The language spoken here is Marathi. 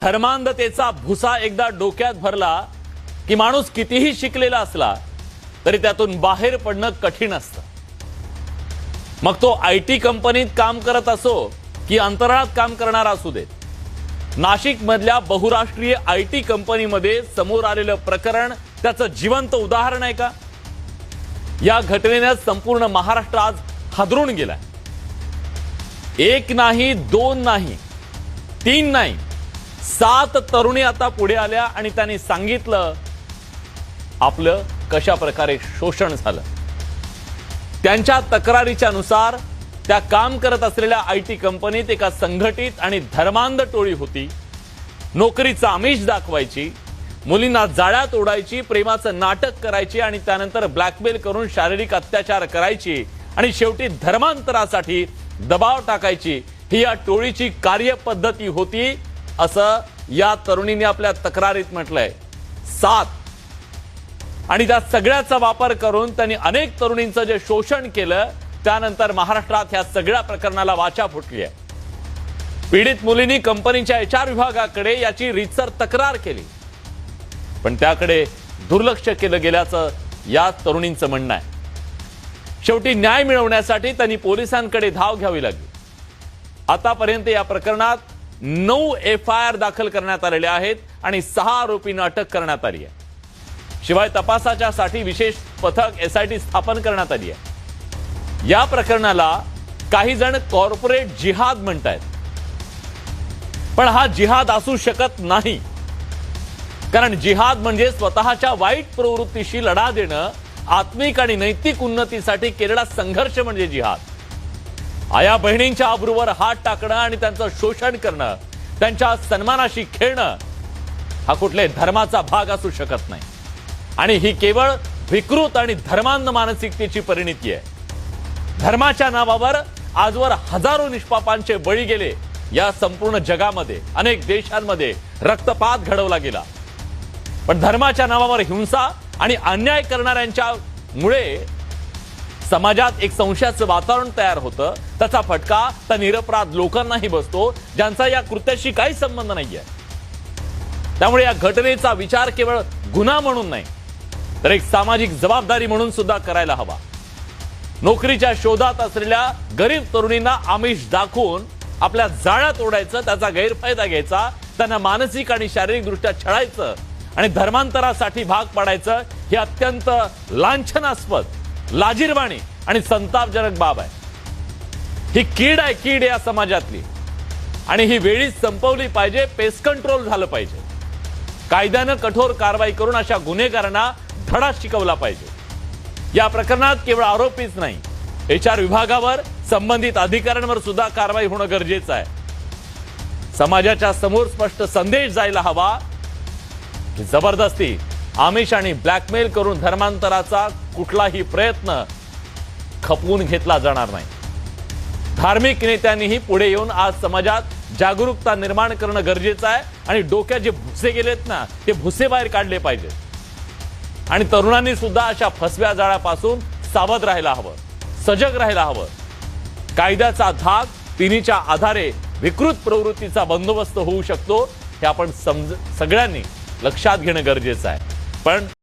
धर्मांधतेचा भुसा एकदा डोक्यात भरला की माणूस कितीही शिकलेला असला तरी त्यातून बाहेर पडणं कठीण असतं। मग तो आयटी कंपनीत काम करत असो की अंतराळात काम करणारा असू दे, नाशिक मधल्या बहुराष्ट्रीय आयटी कंपनीमध्ये समोर आलेलं प्रकरण त्याचं जिवंत उदाहरण आहे का? या घटनेने संपूर्ण महाराष्ट्र आज हादरून गेलाय। एक नाही, दोन नाही, तीन नाही, 7 तरुणी आता पुढे आल्या आणि त्यांनी सांगितलं आपलं कशा प्रकारे शोषण झालं। त्यांच्या तक्रारीच्या नुसार त्या काम करत असलेल्या आयटी कंपनीत एका संघटित आणि धर्मांध टोळी होती। नोकरीचं आमिष दाखवायची, मुलींना जाळ्यात ओढायची, प्रेमाचं नाटक करायची आणि त्यानंतर ब्लॅकमेल करून शारीरिक अत्याचार करायची आणि शेवटी धर्मांतरासाठी दबाव टाकायची, ही या टोळीची कार्यपद्धती होती असं या तरुणीने आपल्या तक्रारीत म्हटलंय। 7 आणि त्या सगळ्याचा वापर करून त्यांनी अनेक तरुणींचं जे शोषण केलं, त्यानंतर महाराष्ट्रात ह्या सगळ्या प्रकरणाला वाचा फुटली आहे। पीडित मुलींनी कंपनीच्या एचआर विभागाकडे याची रीतसर तक्रार केली, पण त्याकडे दुर्लक्ष केलं गेल्याचं या तरुणींचं म्हणणं आहे। शेवटी न्याय मिळवण्यासाठी त्यांनी पोलिसांकडे धाव घ्यावी लागली। आतापर्यंत या प्रकरणात 9 एफआयआर दाखल करण्यात आलेले आहेत आणि 6 आरोपींना अटक करण्यात आली आहे। शिवाय तपासाच्यासाठी विशेष पथक एसआयटी स्थापन करण्यात आली आहे। या प्रकरणाला काही जण कॉर्पोरेट जिहाद म्हणतात, पण हा जिहाद असू शकत नाही, कारण जिहाद म्हणजे स्वतःच्या वाईट प्रवृत्तीशी लढा देणं, आत्मिक आणि नैतिक उन्नतीसाठी केलेला संघर्ष म्हणजे जिहाद। आया बहिणींच्या आबरूवर हात टाकणं आणि त्यांचं शोषण करणं, त्यांच्या सन्मानाशी खेळणं हा कुठले धर्माचा भाग असू शकत नाही आणि ही केवळ विकृत आणि धर्मांध मानसिकतेची परिणिती आहे। धर्माच्या नावावर आजवर हजारो निष्पापांचे बळी गेले। या संपूर्ण जगामध्ये अनेक देशांमध्ये रक्तपात घडवला गेला, पण धर्माच्या नावावर हिंसा आणि अन्याय करणाऱ्यांच्या मुळे समाजात एक संशयाचं वातावरण तयार होतं। त्याचा फटका त्या निरपराध लोकांनाही बसतो ज्यांचा या कृत्याशी काही संबंध नाहीये। त्यामुळे या घटनेचा विचार केवळ गुन्हा म्हणून नाही, तर एक सामाजिक जबाबदारी म्हणून सुद्धा करायला हवा। नोकरीच्या शोधात असलेल्या गरीब तरुणींना आमिष दाखवून आपल्या जाळ्यात ओढायचं, त्याचा गैरफायदा घ्यायचा, त्यांना मानसिक आणि शारीरिक दृष्ट्या छळायचं आणि धर्मांतरासाठी भाग पाडायचं, हे अत्यंत लांछनास्पद, लाजिरवाणी आणि संतापजनक बाब आहे। ही कीड आहे, कीड या समाजातली, आणि ही वेळीच संपवली पाहिजे। पेस्ट कंट्रोल झालं पाहिजे। कायद्यानं कठोर कारवाई करून अशा गुन्हेगारांना धडा शिकवला पाहिजे। या प्रकरणात केवळ आरोपीच नाही, एचआर विभागावर, संबंधित अधिकाऱ्यांवर सुद्धा कारवाई होणं गरजेचं आहे। समाजाच्या समोर स्पष्ट संदेश जायला हवा की जबरदस्ती, आमिष आणि ब्लॅकमेल करून धर्मांतराचा कुठलाही प्रयत्न खपवून घेतला जाणार नाही। धार्मिक नेत्यांनीही पुढे येऊन आज समाजात जागरूकता निर्माण करणं गरजेचं आहे आणि डोक्यात जे भुसे गेलेत ना, ते भुसे बाहेर काढले पाहिजेत आणि तरुणांनी सुद्धा अशा फसव्या जाळ्यापासून सावध राहायला हवं, सजग राहायला हवं। कायद्याचा धाक, तिन्हीच्या आधारे विकृत प्रवृत्तीचा बंदोबस्त होऊ शकतो, हे आपण सगळ्यांनी लक्षात घेणं गरजेचं आहे। पण